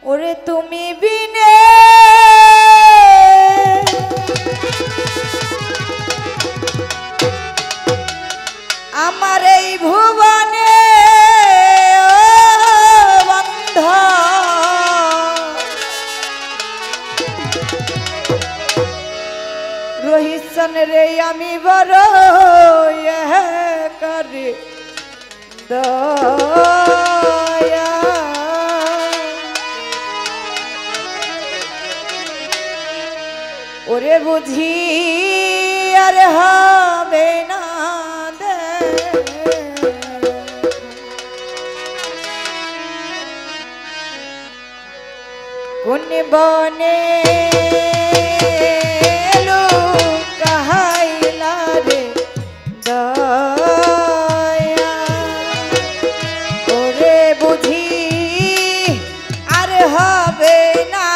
ওরে তুমি বিনে আমার এই ভুবনে বন্ধ রহিসন রে আমি বড় করে দয়া ওরে বুঝি আর হবে না দে কোন বনে লুকাইলা রে দয়া ওরে বুঝি আর হবে না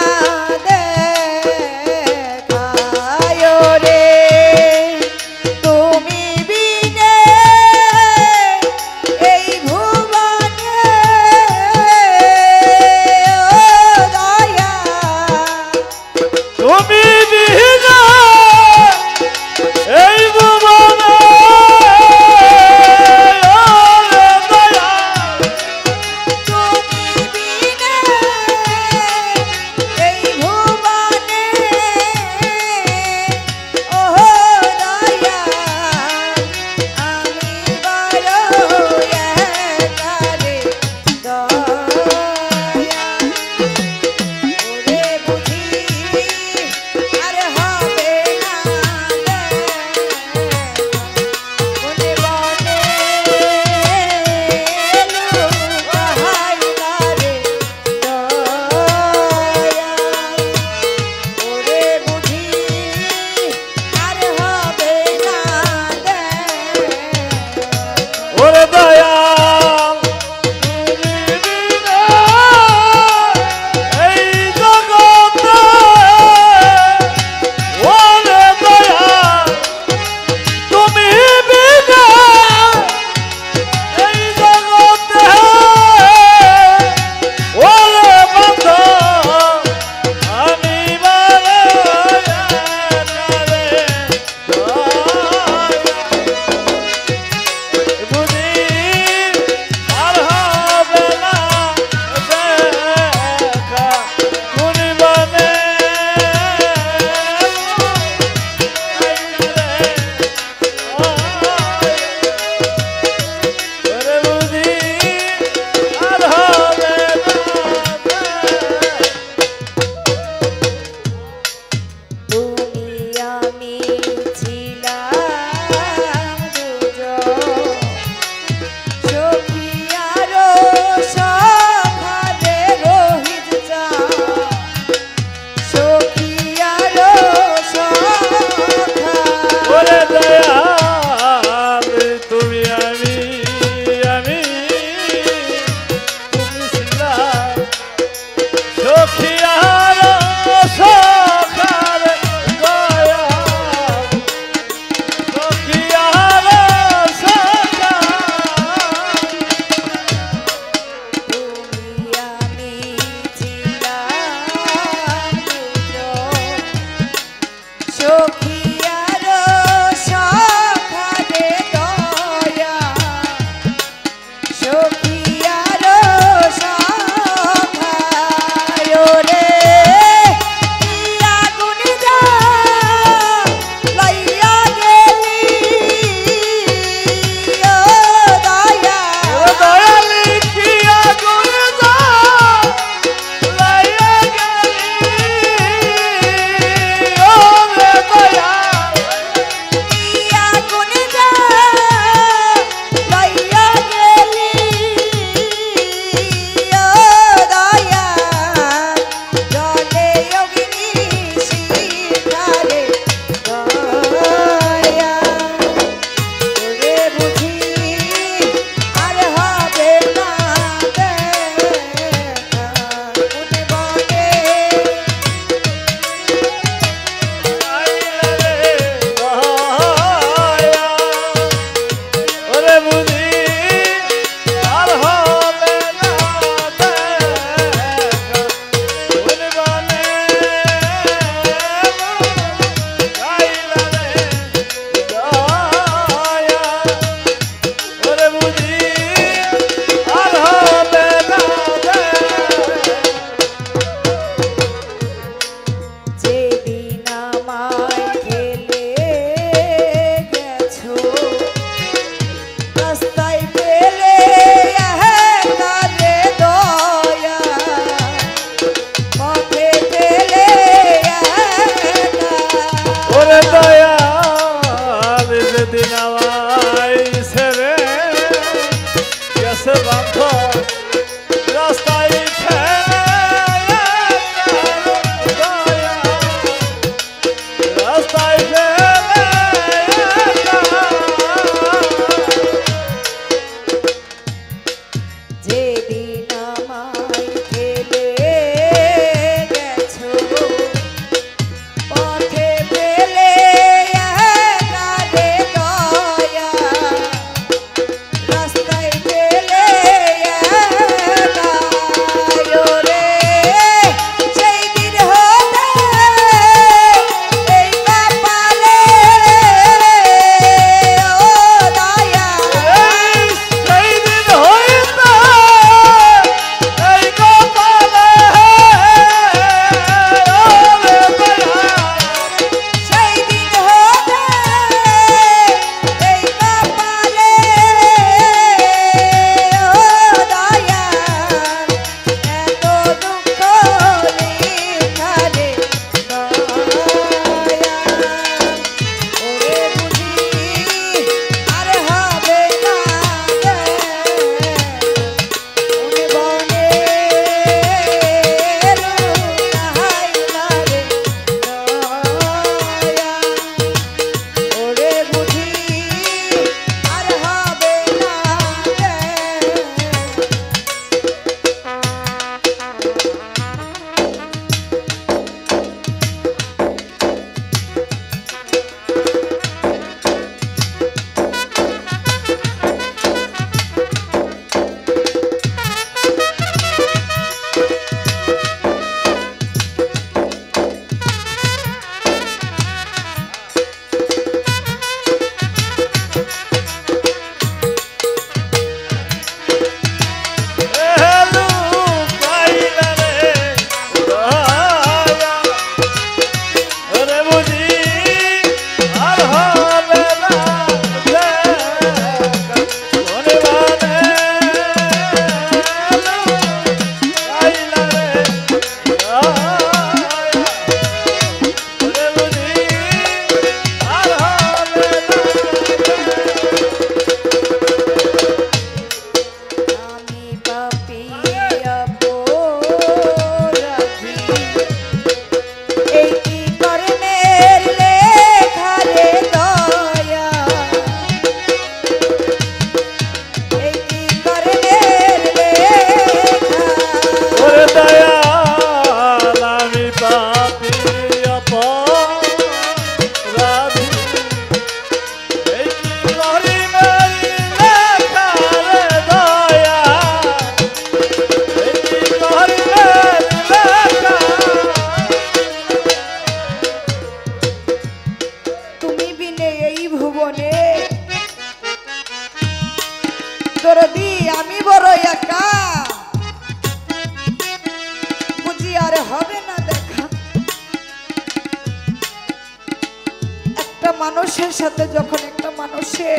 মানুষের সাথে যখন একটা মানুষে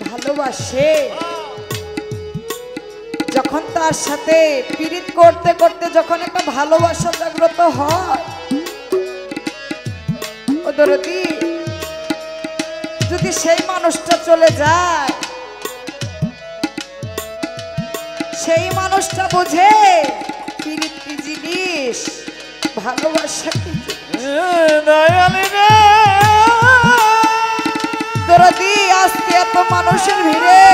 ভালোবাসে, যখন তার সাথে পীড়িত করতে করতে যখন একটা ভালোবাসা জাগ্রত হয়, ও দরদি, যদি সেই মানুষটা চলে যায়, সেই মানুষটা বোঝে পীড়িত কি জিনিস, ভালোবাসা কি জিনিস। দরদি, আজকে এত মানুষের ভিড়ে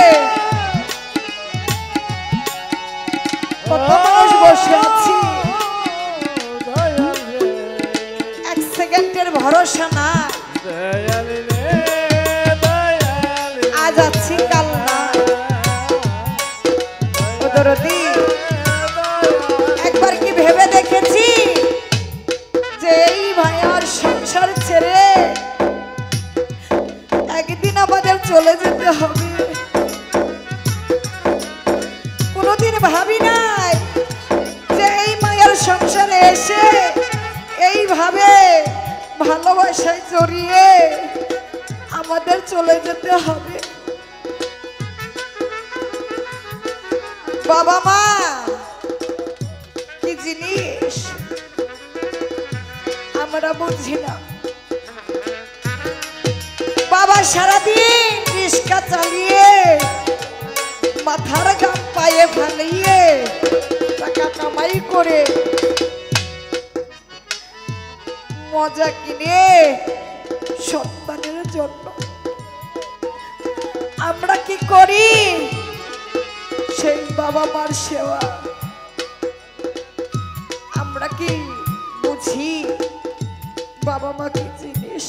কত মানুষ বসে আছি, এক সেকেন্ডের ভরসা না, আজ আছি কাল না। ও দরদি, একবার কি ভেবে দেখেছি যে এই ভাইয়ার সংসার ছেড়ে একদিন আমাদের চলে যেতে হবে? কোনোদিন ভাবি নাই যে এই মায়ের সংসারে এসে এইভাবে ভালোবাসায় জড়িয়ে আমাদের চলে যেতে হবে। বাবা মা কি জিনিস আমরা বুঝি না। বাবা সারাদিন রিস্কা চালিয়ে মাথার গাম পায়ে ফেলিয়ে টাকা কামাই করে মজা কিনে সন্তানের জন্য আমরা কি করি? সেই বাবা মার সেবা আমরা কি বুঝি? বাবা মা কি জিনিস?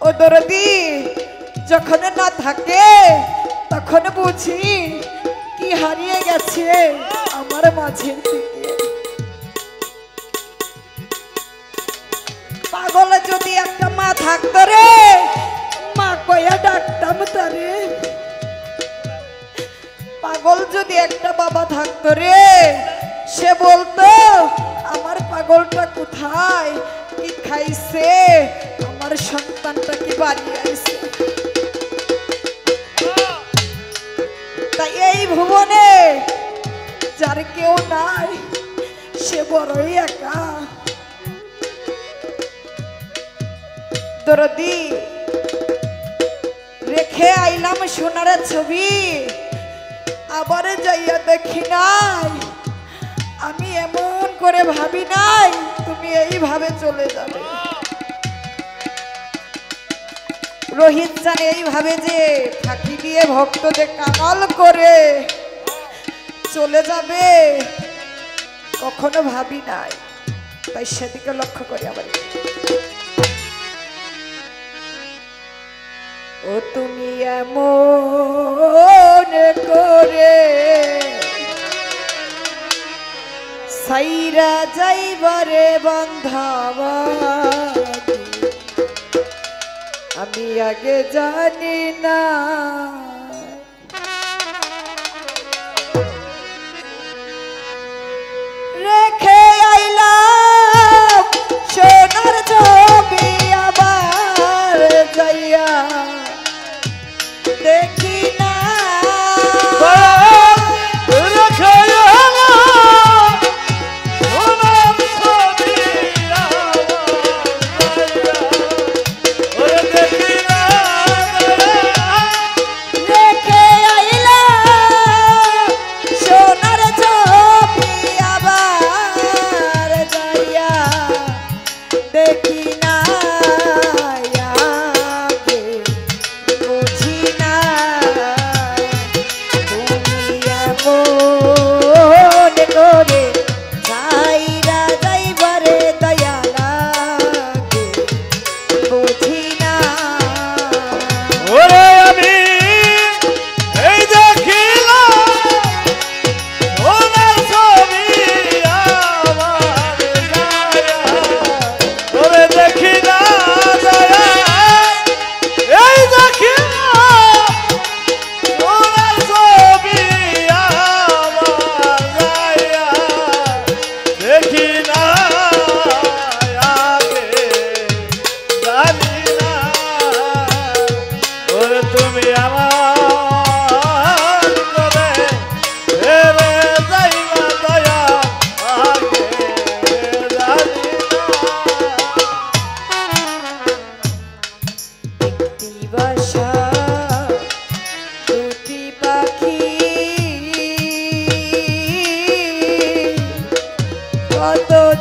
ও দরদি, যখন না থাকে তখন বুঝি কি হারিয়ে গেছে আমার মাঝের থেকে। পাগল যদি একটা মা থাকতো রে, মা কয়া ডাকতাম তারে। পাগল যদি একটা বাবা থাকতো রে, সে বলতো আমার পাগলটা কোথায়, কি খাইছে, আমার সন্তানটা কি বাড়ি আইছে। তাই এই ভুবনে যার কেউ নাই, সে বড়ই একা। দরদি, রেখে আইলাম সোনার ছবি, আবার যাইয়া দেখি নাই। আমি এমন করে ভাবি নাই তুমি এইভাবে চলে যাবে। রোহিত জানে এইভাবে যে ফাঁকি দিয়ে ভক্তদের কাঙাল করে চলে যাবে, কখনো ভাবি নাই। তাই সেদিকে লক্ষ্য করি আবার। ও তুমি এমন করে সাইরা যাইবারে বান্ধাবা, আমি আগে জানি না। রেখে আইলাম সোনার ছবি, আবার যাইয়া দেখি না।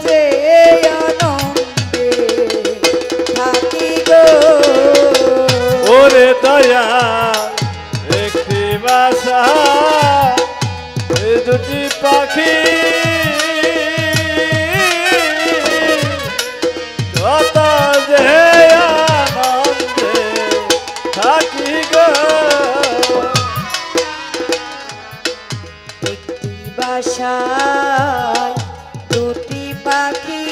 যে আনন্দে থাকি গো। ওরে দয়া একটি বাসা এই দুটি পাখি কত যে আনন্দে থাকি গো। একটি বাসায় দুটি পাখি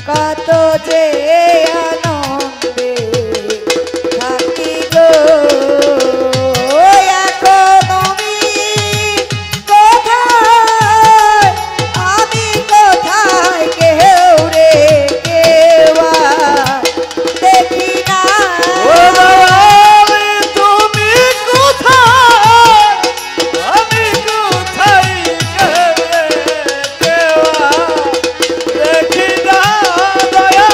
কত যে আনন্দে থাকি গো। এখন তুমি কোথায় আমি কোথায় কেউ রে কেউ আর দেখি না। ও দয়ালি তুমি কোথায় আমি কোথায় কেউ দেখি না। দয়া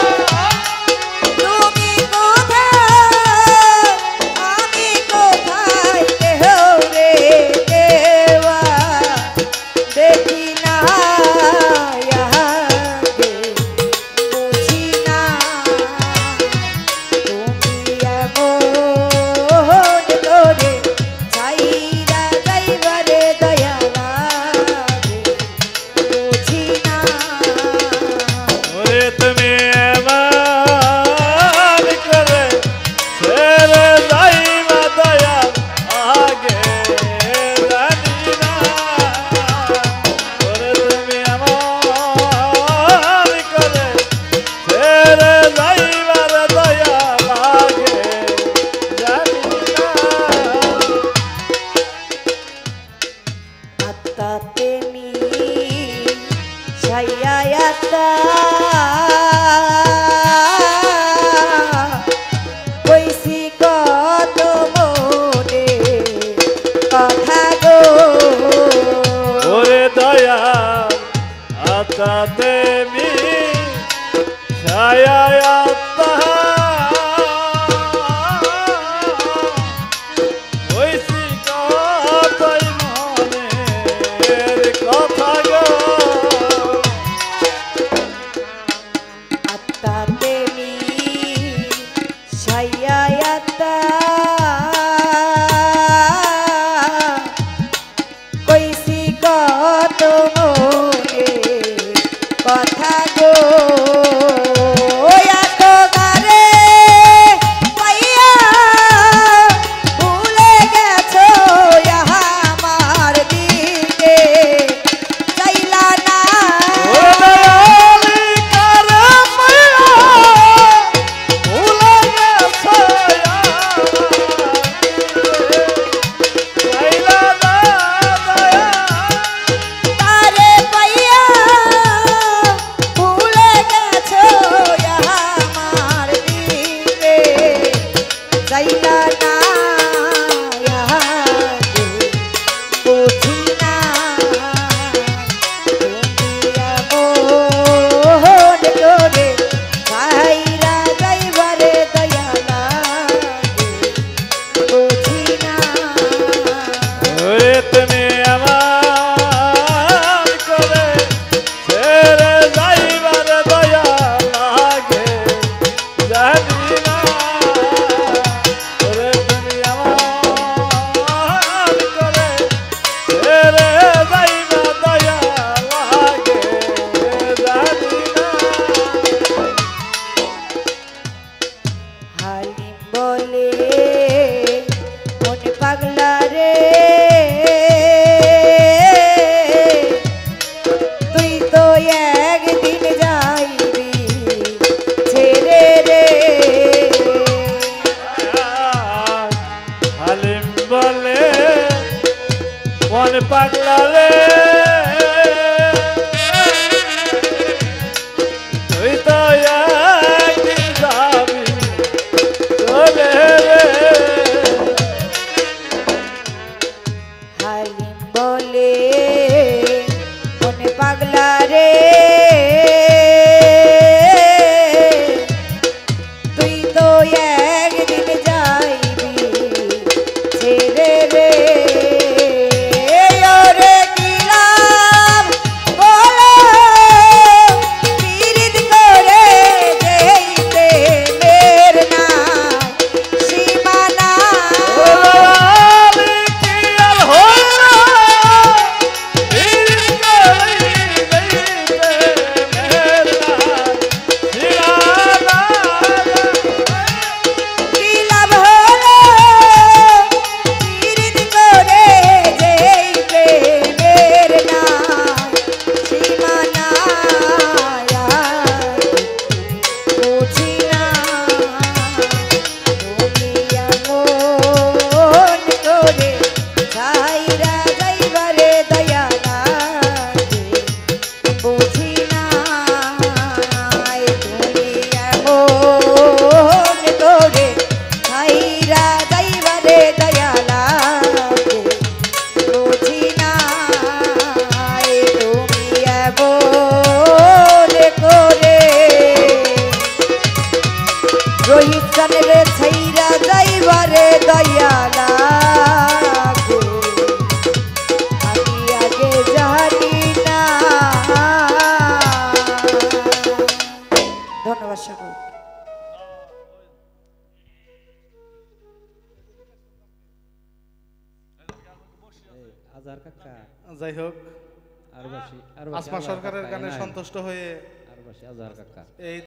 তুমি কোথায় আমি কোথায় কেউ রে কেউ আর দেখি না। আগে বুঝি না তুমি এমন করে ছাইরা যাইবারে দয়া লাগে বুঝি না। ওরে তুমি এমন করে ছেড়ে যাইবা দয়া আগে জানি না। ওরে তুমি এমন করে ছেড়ে যাইবার দয়া লাগে জানি না। আত্মাতে মিশাইয়া আত্মা কইছি কত মনে কথা গো। ওরে দয়া আতাতে মি ছায়া আত্মা ওইসি কতই মনের কথা গো। আত্মাতে মিশাইয়া আত্মা কইছি কত মনে কথা গো। এত গারে পাইয়া ভুলে গেছো আমার দিকে চাইলা না। ওরে দয়ালি কারে পাইয়া ভুলে গেছো চাইলা না। দয়া তারে পাইয়া ভুলে গেছো আমার দিকে চাইলা না। আগে বুঝি না তুমি এমন করে ছাইরা যাইবারে দয়া লাগে বুঝি না। ওরে তুমি আমার করে ছেড়ে যাইবার দয়া লাগে জানি না। ওরে তুমি আমার করে ছেড়ে যাইবার দয়া লাগে জানি না। হালিম বলে মন পাগলা রে তুই তো একদিন যাইবি ছেড়ে রে। হালিম বলে মন পাগলা রে তুই তো একদিন যাবি চলে রে। হালিম বলে মন পাগলা রে তুই তো একদিন যাইবি ছেড়ে রে। ওরে কি আজার কাকা যাই হোক আর বাসি আসমা সরকারের গানে সন্তুষ্ট হয়ে আর বাসি আজার কাকা এই